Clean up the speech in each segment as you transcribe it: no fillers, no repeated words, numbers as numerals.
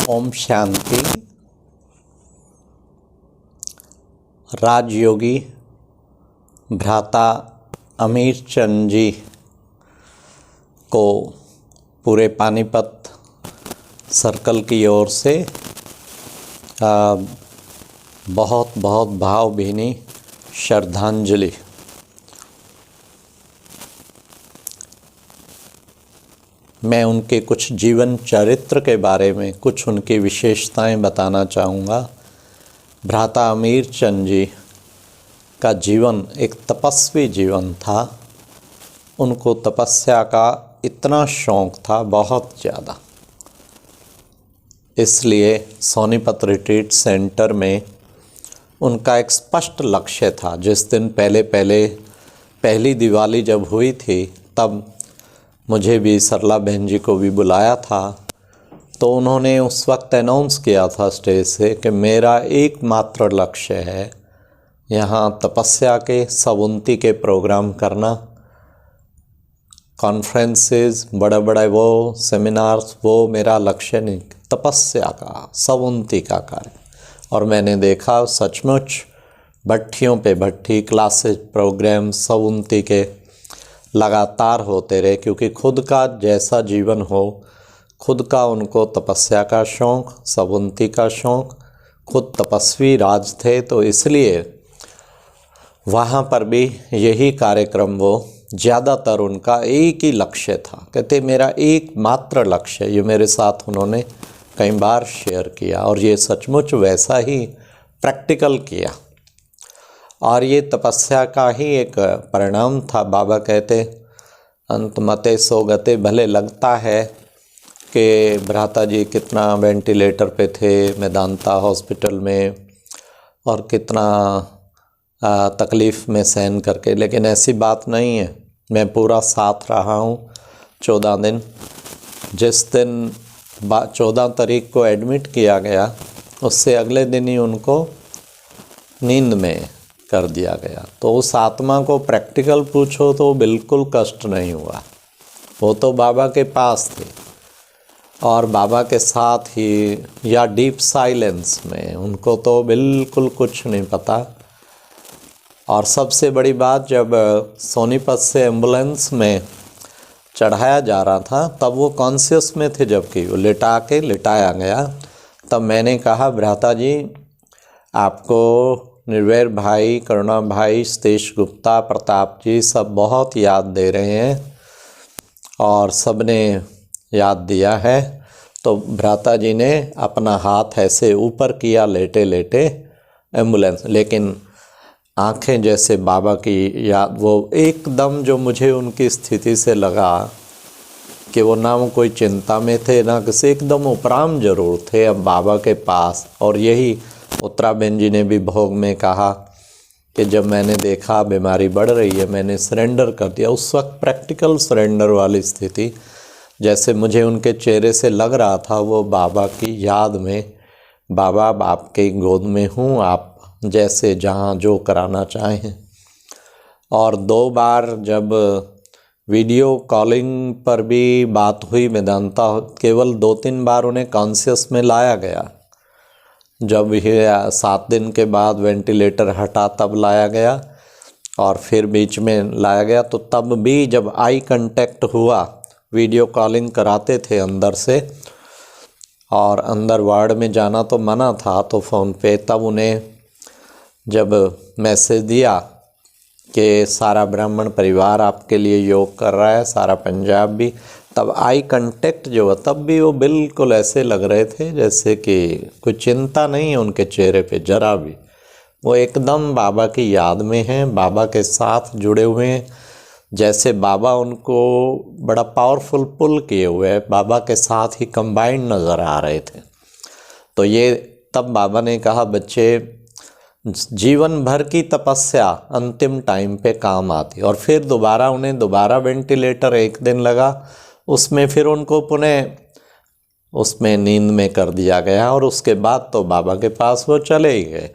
ओम शांति। राजयोगी भ्राता अमीर चंद जी को पूरे पानीपत सर्कल की ओर से बहुत बहुत भावभीनी श्रद्धांजलि। मैं उनके कुछ जीवन चरित्र के बारे में कुछ उनकी विशेषताएं बताना चाहूँगा। भ्राता अमीर चंद जी का जीवन एक तपस्वी जीवन था। उनको तपस्या का इतना शौक़ था, बहुत ज़्यादा। इसलिए सोनीपत रिट्रीट सेंटर में उनका एक स्पष्ट लक्ष्य था। जिस दिन पहली दिवाली जब हुई थी तब मुझे भी, सरला बहन जी को भी बुलाया था, तो उन्होंने उस वक्त अनाउंस किया था स्टेज से कि मेरा एकमात्र लक्ष्य है यहाँ तपस्या के 87 के प्रोग्राम करना, कॉन्फ्रेंसेस बड़े बड़े वो सेमिनार्स, वो मेरा लक्ष्य नहीं, तपस्या का 87 का कार्य। और मैंने देखा सचमुच भट्टियों पे भट्टी क्लासेस प्रोग्राम 87 के लगातार होते रहे, क्योंकि खुद का जैसा जीवन हो, खुद का उनको तपस्या का शौक़, 87 का शौक़, खुद तपस्वी राज थे, तो इसलिए वहाँ पर भी यही कार्यक्रम, वो ज़्यादातर उनका एक ही लक्ष्य था। कहते मेरा एकमात्र लक्ष्य, ये मेरे साथ उन्होंने कई बार शेयर किया और ये सचमुच वैसा ही प्रैक्टिकल किया। और ये तपस्या का ही एक परिणाम था। बाबा कहते अंतमते सो गते, भले लगता है कि भ्राता जी कितना वेंटिलेटर पे थे मेदांता हॉस्पिटल में और कितना तकलीफ़ में सहन करके, लेकिन ऐसी बात नहीं है। मैं पूरा साथ रहा हूँ 14 दिन। जिस दिन 14 तारीख को एडमिट किया गया, उससे अगले दिन ही उनको नींद में कर दिया गया। तो उस आत्मा को प्रैक्टिकल पूछो तो बिल्कुल कष्ट नहीं हुआ। वो तो बाबा के पास थे और बाबा के साथ ही, या डीप साइलेंस में, उनको तो बिल्कुल कुछ नहीं पता। और सबसे बड़ी बात, जब सोनीपत से एम्बुलेंस में चढ़ाया जा रहा था तब वो कॉन्शियस में थे, जबकि वो लिटाया गया। तब मैंने कहा भ्राता जी, आपको निर्वैर भाई, करुणा भाई, सतीश गुप्ता, प्रताप जी सब बहुत याद दे रहे हैं और सब ने याद दिया है। तो भ्राता जी ने अपना हाथ ऐसे ऊपर किया लेटे लेटे एम्बुलेंस, लेकिन आंखें जैसे बाबा की याद, वो एकदम जो मुझे उनकी स्थिति से लगा कि वो ना वो कोई चिंता में थे ना किसी, एकदम उपराम जरूर थे अब बाबा के पास। और यही उत्तरा बहन जी ने भी भोग में कहा कि जब मैंने देखा बीमारी बढ़ रही है, मैंने सरेंडर कर दिया। उस वक्त प्रैक्टिकल सरेंडर वाली स्थिति, जैसे मुझे उनके चेहरे से लग रहा था वो बाबा की याद में, बाबा आपके गोद में हूँ, आप जैसे जहाँ जो कराना चाहें। और 2 बार जब वीडियो कॉलिंग पर भी बात हुई मेदांता, केवल 2-3 बार उन्हें कॉन्शियस में लाया गया। जब ये 7 दिन के बाद वेंटिलेटर हटा तब लाया गया और फिर बीच में लाया गया। तो तब भी जब आई कांटेक्ट हुआ, वीडियो कॉलिंग कराते थे अंदर से, और अंदर वार्ड में जाना तो मना था, तो फ़ोन पे तब उन्हें जब मैसेज दिया कि सारा ब्राह्मण परिवार आपके लिए योग कर रहा है, सारा पंजाब भी, तब आई कांटेक्ट जो, तब भी वो बिल्कुल ऐसे लग रहे थे जैसे कि कोई चिंता नहीं है उनके चेहरे पे जरा भी। वो एकदम बाबा की याद में हैं, बाबा के साथ जुड़े हुए हैं, जैसे बाबा उनको बड़ा पावरफुल पुल किए हुए हैं, बाबा के साथ ही कंबाइंड नज़र आ रहे थे। तो ये तब बाबा ने कहा, बच्चे जीवन भर की तपस्या अंतिम टाइम पे काम आती। और फिर उन्हें दोबारा वेंटिलेटर एक दिन लगा, उसमें फिर उनको पुनः उसमें नींद में कर दिया गया और उसके बाद तो बाबा के पास वो चले ही गए।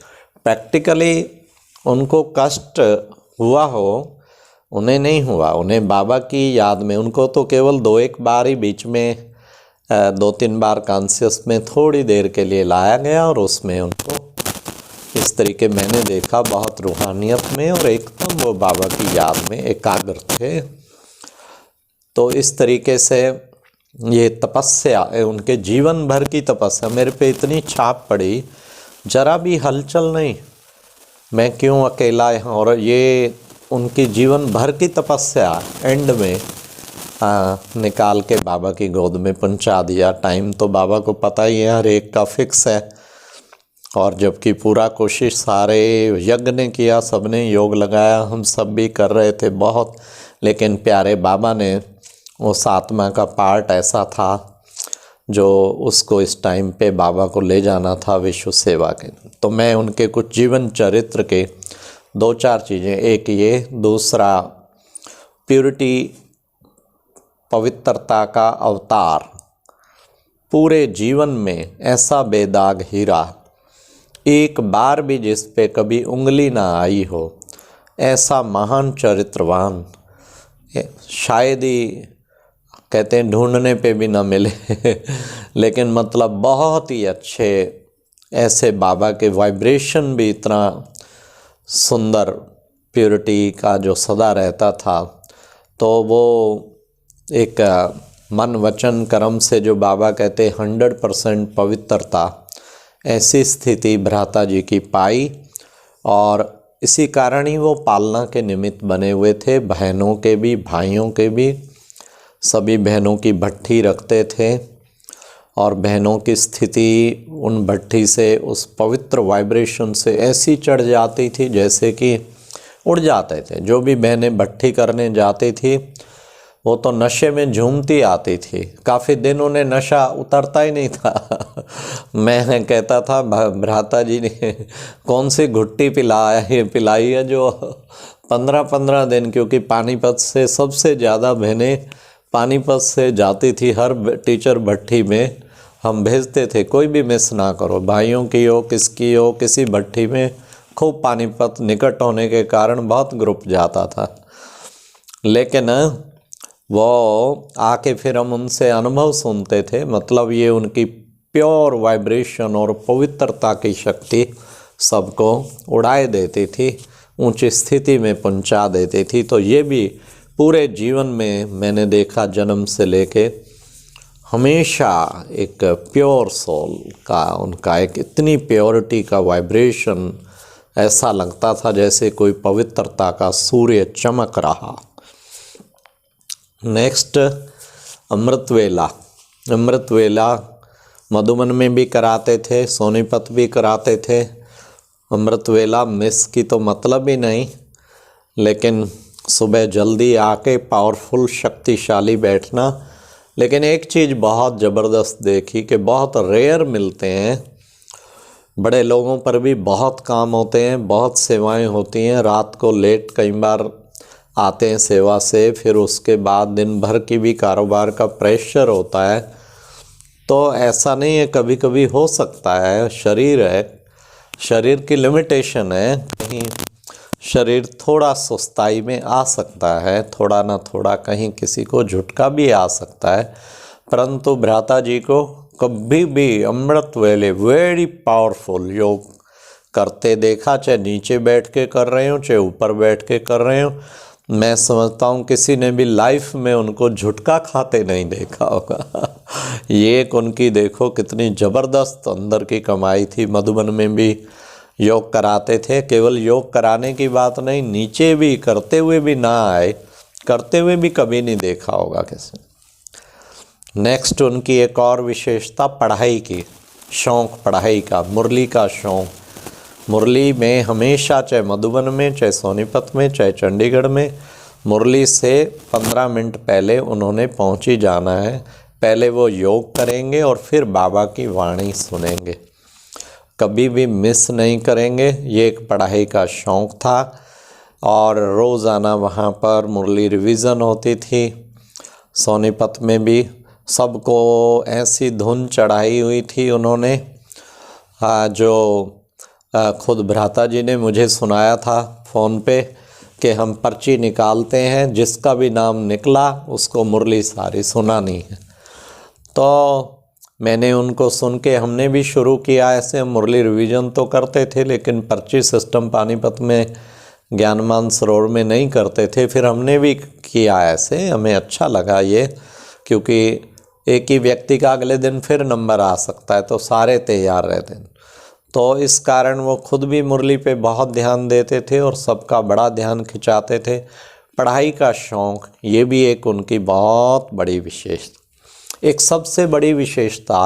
प्रैक्टिकली उनको कष्ट हुआ हो, उन्हें नहीं हुआ, उन्हें बाबा की याद में, उनको तो केवल 2-1 बार ही बीच में 2-3 बार कॉन्शियस में थोड़ी देर के लिए लाया गया और उसमें उनको इस तरीके मैंने देखा बहुत रूहानियत में और एकदम वो बाबा की याद में एकाग्र थे। तो इस तरीके से ये तपस्या उनके जीवन भर की तपस्या मेरे पे इतनी छाप पड़ी, जरा भी हलचल नहीं, मैं क्यों अकेला यहाँ। और ये उनकी जीवन भर की तपस्या एंड में निकाल के बाबा की गोद में पहुंचा दिया। टाइम तो बाबा को पता ही है, हर एक का फिक्स है। और जबकि पूरा कोशिश सारे यज्ञ ने किया, सब ने योग लगाया, हम सब भी कर रहे थे बहुत, लेकिन प्यारे बाबा ने उस आत्मा का पार्ट ऐसा था जो उसको इस टाइम पे बाबा को ले जाना था विश्व सेवा के। तो मैं उनके कुछ जीवन चरित्र के 2-4 चीज़ें, एक ये, दूसरा प्योरिटी पवित्रता का अवतार, पूरे जीवन में ऐसा बेदाग हीरा, एक बार भी जिस पे कभी उंगली ना आई हो, ऐसा महान चरित्रवान शायद ही कहते हैं ढूंढने पे भी ना मिले लेकिन मतलब बहुत ही अच्छे ऐसे बाबा के वाइब्रेशन भी इतना सुंदर प्योरिटी का जो सदा रहता था। तो वो एक मन वचन कर्म से जो बाबा कहते 100% पवित्रता, ऐसी स्थिति भ्राता जी की पाई। और इसी कारण ही वो पालना के निमित्त बने हुए थे, बहनों के भी भाइयों के भी। सभी बहनों की भट्ठी रखते थे और बहनों की स्थिति उन भट्ठी से, उस पवित्र वाइब्रेशन से ऐसी चढ़ जाती थी जैसे कि उड़ जाते थे। जो भी बहनें भट्ठी करने जाती थी वो तो नशे में झूमती आती थी। काफ़ी दिन उन्हें नशा उतरता ही नहीं था मैं कहता था भ्राता जी ने कौन सी घुट्टी पिलाई है जो 15-15 दिन, क्योंकि पानीपत से सबसे ज़्यादा बहनें पानीपत से जाती थी। हर टीचर भट्ठी में हम भेजते थे, कोई भी मिस ना करो, भाइयों की हो किसकी हो, किसी भट्ठी में खूब पानीपत निकट होने के कारण बहुत ग्रुप जाता था। लेकिन वो आके फिर हम उनसे अनुभव सुनते थे, मतलब ये उनकी प्योर वाइब्रेशन और पवित्रता की शक्ति सबको उड़ाए देती थी, ऊंची स्थिति में पहुंचा देती थी। तो ये भी पूरे जीवन में मैंने देखा, जन्म से लेके हमेशा एक प्योर सोल का उनका एक इतनी प्योरिटी का वाइब्रेशन, ऐसा लगता था जैसे कोई पवित्रता का सूर्य चमक रहा। नेक्स्ट अमृतवेला। अमृतवेला मधुबन में भी कराते थे, सोनीपत भी कराते थे। अमृतवेला मिस की तो मतलब ही नहीं, लेकिन सुबह जल्दी आके पावरफुल शक्तिशाली बैठना। लेकिन एक चीज़ बहुत ज़बरदस्त देखी कि बहुत रेयर मिलते हैं, बड़े लोगों पर भी बहुत काम होते हैं, बहुत सेवाएं होती हैं, रात को लेट कई बार आते हैं सेवा से, फिर उसके बाद दिन भर की भी कारोबार का प्रेशर होता है। तो ऐसा नहीं है, कभी कभी हो सकता है, शरीर है, शरीर की लिमिटेशन है, कहीं शरीर थोड़ा सुस्ताई में आ सकता है, थोड़ा ना थोड़ा कहीं किसी को झुटका भी आ सकता है। परंतु भ्राता जी को कभी भी अमृत वेले वेरी पावरफुल योग करते देखा, चाहे नीचे बैठ के कर रहे हो चाहे ऊपर बैठ के कर रहे हो। मैं समझता हूँ किसी ने भी लाइफ में उनको झुटका खाते नहीं देखा होगा ये एक उनकी देखो कितनी ज़बरदस्त अंदर की कमाई थी। मधुबन में भी योग कराते थे, केवल योग कराने की बात नहीं, नीचे भी करते हुए भी ना आए, करते हुए भी कभी नहीं देखा होगा किसी। नेक्स्ट उनकी एक और विशेषता पढ़ाई की, शौक़ पढ़ाई का, मुरली का शौक़। मुरली में हमेशा, चाहे मधुबन में, चाहे सोनीपत में, चाहे चंडीगढ़ में, मुरली से 15 मिनट पहले उन्होंने पहुंच ही जाना है। पहले वो योग करेंगे और फिर बाबा की वाणी सुनेंगे, कभी भी मिस नहीं करेंगे। ये एक पढ़ाई का शौक़ था और रोज़ाना वहाँ पर मुरली रिवीज़न होती थी। सोनीपत में भी सबको ऐसी धुन चढ़ाई हुई थी उन्होंने, जो खुद भ्राता जी ने मुझे सुनाया था फ़ोन पे कि हम पर्ची निकालते हैं, जिसका भी नाम निकला उसको मुरली सारी सुनानी है। तो मैंने उनको सुन के हमने भी शुरू किया ऐसे। हम मुरली रिवीजन तो करते थे लेकिन पर्ची सिस्टम पानीपत में ज्ञानमान सरोवर में नहीं करते थे। फिर हमने भी किया ऐसे, हमें अच्छा लगा ये, क्योंकि एक ही व्यक्ति का अगले दिन फिर नंबर आ सकता है तो सारे तैयार रहते हैं। तो इस कारण वो खुद भी मुरली पे बहुत ध्यान देते थे और सबका बड़ा ध्यान खिंचाते थे। पढ़ाई का शौक़, ये भी एक उनकी बहुत बड़ी विशेषता। एक सबसे बड़ी विशेषता,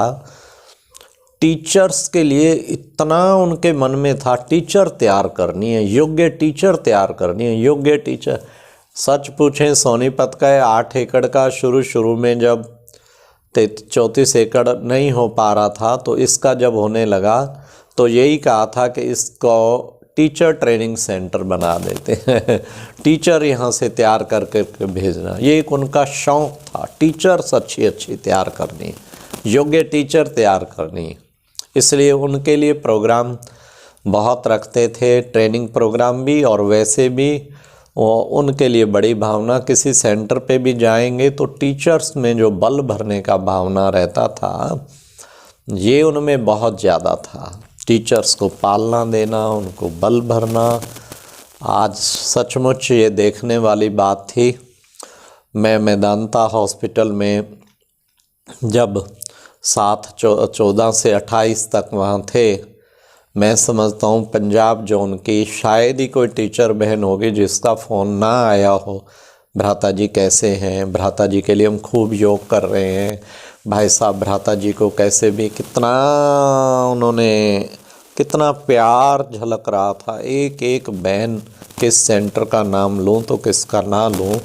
टीचर्स के लिए इतना उनके मन में था, टीचर तैयार करनी है, योग्य टीचर तैयार करनी है, योग्य टीचर। सच पूछें सोनीपत का 8 एकड़ का शुरू में जब 34 एकड़ नहीं हो पा रहा था, तो इसका जब होने लगा तो यही कहा था कि इसको टीचर ट्रेनिंग सेंटर बना देते हैं, टीचर यहाँ से तैयार करके भेजना। ये एक उनका शौक़ था, टीचर्स अच्छी तैयार करनी, योग्य टीचर तैयार करनी। इसलिए उनके लिए प्रोग्राम बहुत रखते थे, ट्रेनिंग प्रोग्राम भी और वैसे भी उनके लिए बड़ी भावना। किसी सेंटर पे भी जाएंगे तो टीचर्स में जो बल भरने का भावना रहता था, ये उनमें बहुत ज़्यादा था। टीचर्स को पालना देना, उनको बल भरना। आज सचमुच ये देखने वाली बात थी। मैं मेदांता हॉस्पिटल में जब 14 से 28 तक वहाँ थे, मैं समझता हूँ पंजाब जोन की शायद ही कोई टीचर बहन होगी जिसका फ़ोन ना आया हो, भ्राता जी कैसे हैं, भ्राता जी के लिए हम खूब योग कर रहे हैं, भाई साहब भ्राता जी को कैसे भी कितना प्यार झलक रहा था। एक एक बहन, किस सेंटर का नाम लूँ तो किसका ना लूँ,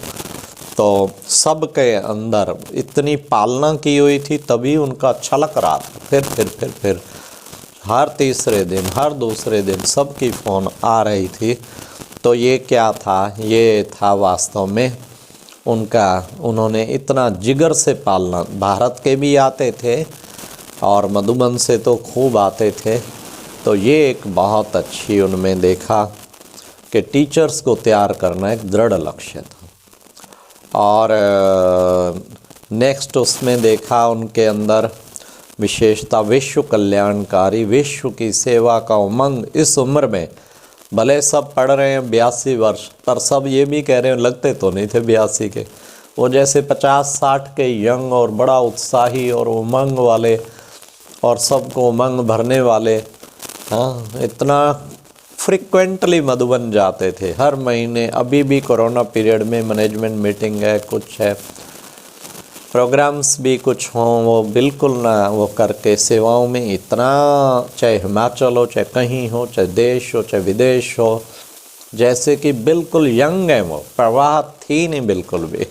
तो सब के अंदर इतनी पालना की हुई थी, तभी उनका छलक रहा था। फिर हर तीसरे दिन, हर दूसरे दिन सबकी फ़ोन आ रही थी। तो ये क्या था? ये था वास्तव में उन्होंने इतना जिगर से पालना। भारत के भी आते थे और मधुबन से तो खूब आते थे। तो ये एक बहुत अच्छी उनमें देखा कि टीचर्स को तैयार करना एक दृढ़ लक्ष्य था। और नेक्स्ट उसमें देखा उनके अंदर विशेषता विश्व कल्याणकारी, विश्व की सेवा का उमंग। इस उम्र में भले सब पढ़ रहे हैं 82 वर्ष, पर सब ये भी कह रहे हैं, लगते तो नहीं थे 82 के, वो जैसे 50-60 के यंग और बड़ा उत्साही और उमंग वाले और सबको उमंग भरने वाले। हाँ, इतना फ्रिक्वेंटली मधुबन जाते थे हर महीने। अभी भी कोरोना पीरियड में मैनेजमेंट मीटिंग है, कुछ है, प्रोग्राम्स भी कुछ हों, वो बिल्कुल ना वो करके सेवाओं में इतना, चाहे हिमाचल हो, चाहे कहीं हो, चाहे देश हो, चाहे विदेश हो, जैसे कि बिल्कुल यंग है। वो प्रवाह थी नहीं बिल्कुल भी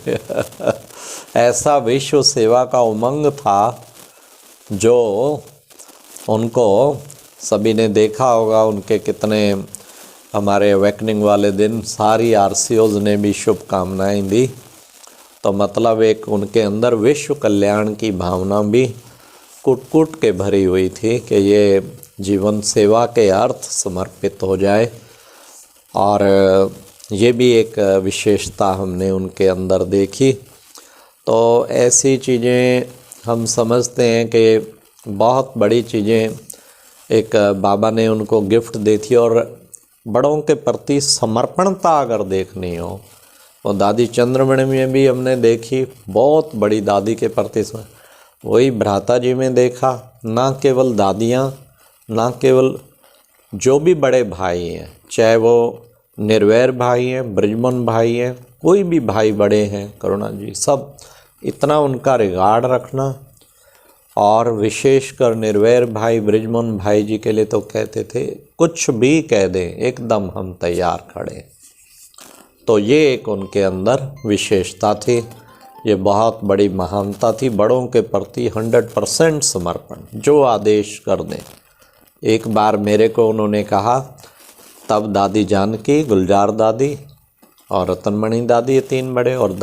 ऐसा विश्व सेवा का उमंग था जो उनको सभी ने देखा होगा। उनके कितने हमारे अवेकनिंग वाले दिन सारी आरसीओज ने भी शुभकामनाएं दी। तो मतलब एक उनके अंदर विश्व कल्याण की भावना भी कुट के भरी हुई थी कि ये जीवन सेवा के अर्थ समर्पित हो जाए। और ये भी एक विशेषता हमने उनके अंदर देखी। तो ऐसी चीज़ें हम समझते हैं कि बहुत बड़ी चीज़ें एक बाबा ने उनको गिफ्ट दी थी। और बड़ों के प्रति समर्पणता अगर देखनी हो, वो दादी चंद्रमणि में भी हमने देखी, बहुत बड़ी दादी के प्रति। वही भ्राता जी में देखा, ना केवल दादियाँ, ना केवल जो भी बड़े भाई हैं, चाहे वो निर्वैर भाई हैं, ब्रिजमन भाई हैं, कोई भी भाई बड़े हैं, करुणा जी, सब इतना उनका रिगार्ड रखना। और विशेषकर निर्वैर भाई ब्रिजमन भाई जी के लिए तो कहते थे कुछ भी कह दें एकदम हम तैयार खड़े। तो ये एक उनके अंदर विशेषता थी, ये बहुत बड़ी महानता थी। बड़ों के प्रति 100% समर्पण, जो आदेश कर दें। एक बार मेरे को उन्होंने कहा, तब दादी जानकी, गुलजार दादी और रतनमणि दादी, ये 3 बड़े, और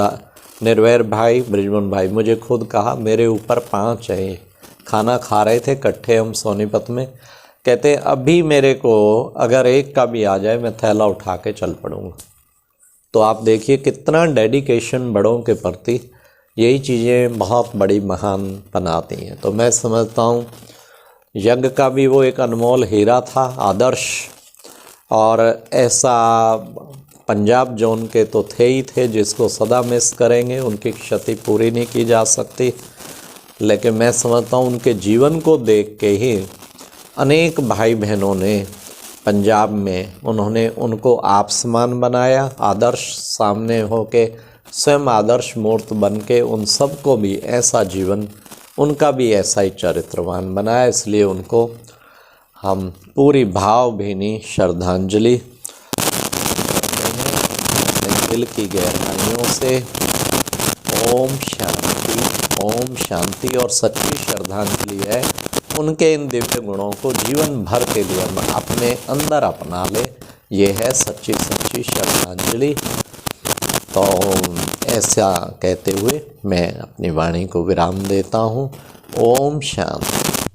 निर्वैर भाई ब्रिजमन भाई, मुझे खुद कहा, मेरे ऊपर 5 है। खाना खा रहे थे इकट्ठे हम सोनीपत में, कहते अभी मेरे को अगर एक का भी आ जाए मैं थैला उठा के चल पड़ूँगा। तो आप देखिए कितना डेडिकेशन बड़ों के प्रति। यही चीज़ें बहुत बड़ी महान बनाती हैं। तो मैं समझता हूँ यज्ञ का भी वो एक अनमोल हीरा था, आदर्श। और ऐसा पंजाब जोन के तो थे ही थे जिसको सदा मिस करेंगे, उनकी क्षति पूरी नहीं की जा सकती। लेकिन मैं समझता हूँ उनके जीवन को देख के ही अनेक भाई बहनों ने पंजाब में उन्होंने उनको आप समान बनाया, आदर्श सामने होके स्वयं आदर्श मूर्त बन के उन सबको भी ऐसा जीवन, उनका भी ऐसा ही चरित्रवान बनाया। इसलिए उनको हम पूरी भावभीनी श्रद्धांजलि अपने दिल की गहराइयों से। ओम शांति। और सच्ची श्रद्धांजलि है उनके इन दिव्य गुणों को जीवन भर के लिए हम अपने अंदर अपना ले, ये है सच्ची श्रद्धांजलि। तो ऐसा कहते हुए मैं अपनी वाणी को विराम देता हूँ। ओम शांति।